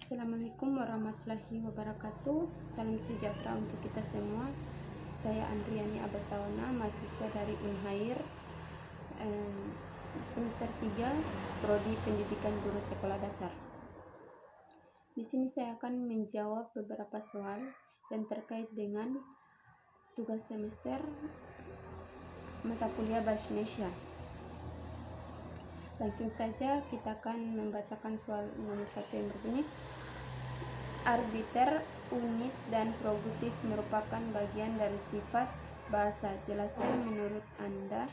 Assalamualaikum warahmatullahi wabarakatuh. Salam sejahtera untuk kita semua. Saya Andriani Abasawana, mahasiswa dari Unhair, semester 3, Prodi Pendidikan Guru Sekolah Dasar. Di sini saya akan menjawab beberapa soal yang terkait dengan tugas semester mata kuliah Bahasa Indonesia. Langsung saja kita akan membacakan soal nomor 1 yang berbunyi, arbiter, unit, dan produktif merupakan bagian dari sifat bahasa. Jelaskan menurut Anda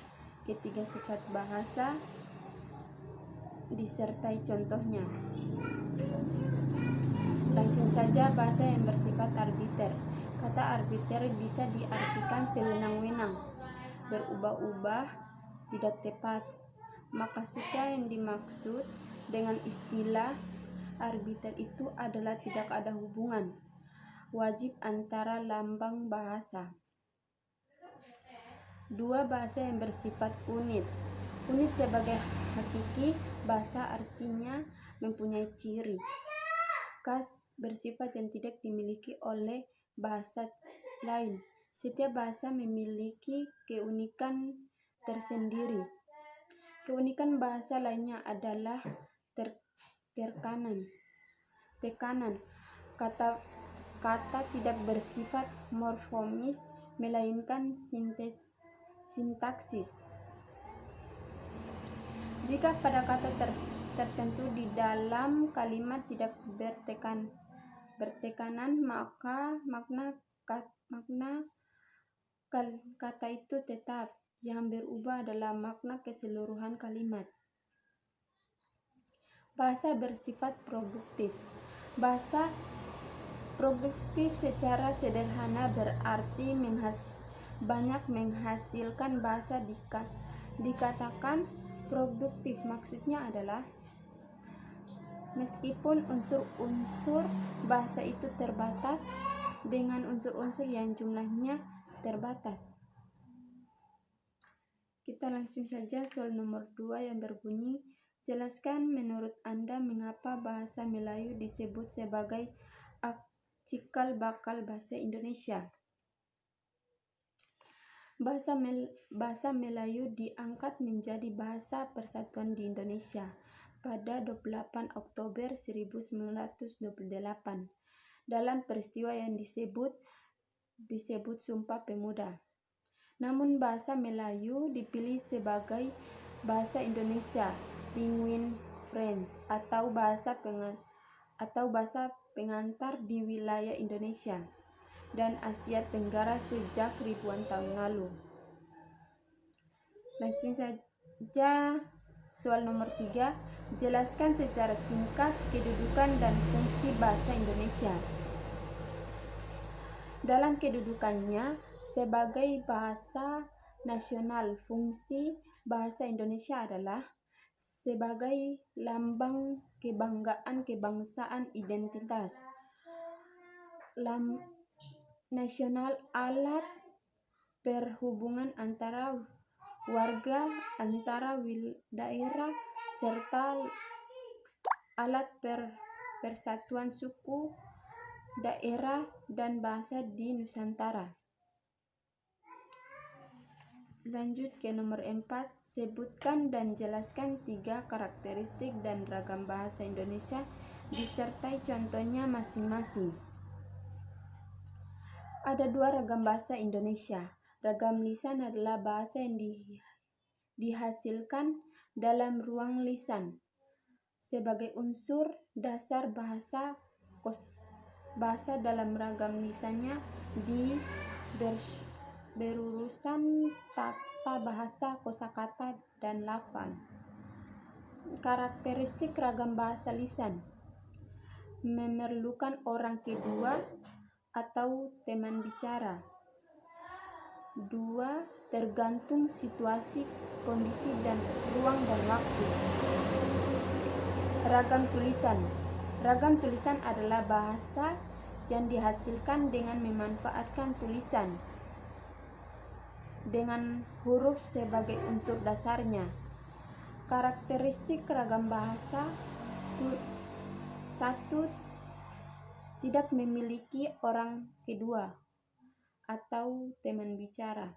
ketiga sifat bahasa disertai contohnya. Langsung saja, bahasa yang bersifat arbiter. Kata arbiter bisa diartikan sewenang-wenang, berubah-ubah, tidak tepat. Maka suka yang dimaksud dengan istilah arbiter itu adalah tidak ada hubungan wajib antara lambang bahasa. 2. Bahasa yang bersifat unit. Unit sebagai hakiki bahasa artinya mempunyai ciri khas bersifat yang tidak dimiliki oleh bahasa lain. Setiap bahasa memiliki keunikan tersendiri. Keunikan bahasa lainnya adalah tekanan. Kata tidak bersifat morfomis melainkan sintaksis. Jika pada kata tertentu di dalam kalimat tidak bertekanan, maka makna kata itu tetap. Yang berubah adalah makna keseluruhan kalimat. Bahasa bersifat produktif. Bahasa produktif secara sederhana berarti banyak menghasilkan. Bahasa dikatakan produktif maksudnya adalah meskipun unsur-unsur bahasa itu terbatas dengan unsur-unsur yang jumlahnya terbatas. Kita langsung saja soal nomor 2 yang berbunyi, jelaskan menurut Anda mengapa bahasa Melayu disebut sebagai cikal bakal bahasa Indonesia. Bahasa Melayu diangkat menjadi bahasa persatuan di Indonesia pada 28 Oktober 1928 dalam peristiwa yang disebut Sumpah Pemuda. Namun bahasa Melayu dipilih sebagai bahasa Indonesia Lingua Franca atau bahasa pengantar di wilayah Indonesia dan Asia Tenggara sejak ribuan tahun lalu. Langsung saja soal nomor 3, jelaskan secara singkat kedudukan dan fungsi bahasa Indonesia. Dalam kedudukannya sebagai bahasa nasional, fungsi bahasa Indonesia adalah sebagai lambang kebanggaan kebangsaan, identitas nasional, alat perhubungan antara warga, antara daerah, serta alat persatuan suku, daerah, dan bahasa di Nusantara. Lanjut ke nomor 4, sebutkan dan jelaskan 3 karakteristik dan ragam bahasa Indonesia disertai contohnya masing-masing. Ada 2 ragam bahasa Indonesia. Ragam lisan adalah bahasa yang dihasilkan dalam ruang lisan sebagai unsur dasar bahasa. Dalam ragam lisannya berurusan tata bahasa, kosakata, dan lafal. Karakteristik ragam bahasa lisan: memerlukan orang kedua atau teman bicara. 2. Tergantung situasi, kondisi, dan ruang dan waktu. Ragam tulisan. Ragam tulisan adalah bahasa yang dihasilkan dengan memanfaatkan tulisan dengan huruf sebagai unsur dasarnya. Karakteristik ragam bahasa: 1. tidak memiliki orang kedua atau teman bicara.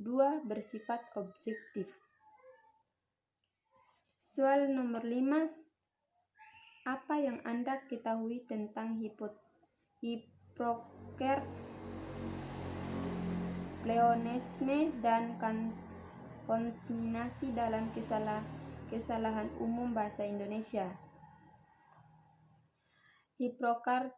2. Bersifat objektif. Soal nomor 5. Apa yang Anda ketahui tentang Hippocrates, pleonasme, dan kontaminasi dalam kesalahan umum bahasa Indonesia? Hiperkoret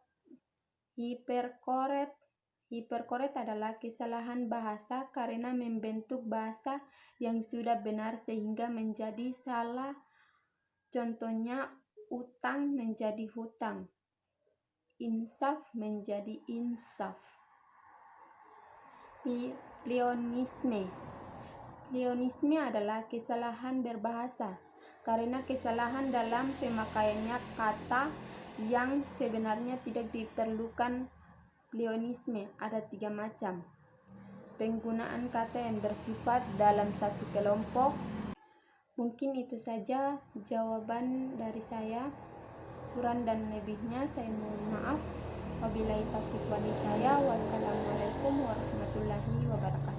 adalah kesalahan bahasa karena membentuk bahasa yang sudah benar sehingga menjadi salah. Contohnya, utang menjadi hutang, insaf menjadi insaf. Pleonasme adalah kesalahan berbahasa karena kesalahan dalam pemakaiannya kata yang sebenarnya tidak diperlukan. Pleonasme ada 3 macam. Penggunaan kata yang bersifat dalam satu kelompok. Mungkin itu saja jawaban dari saya. Kurang dan lebihnya saya mohon maaf. Wabillahi taufiq wal hidayah. Wassalamualaikum warahmatullahi wabarakatuh.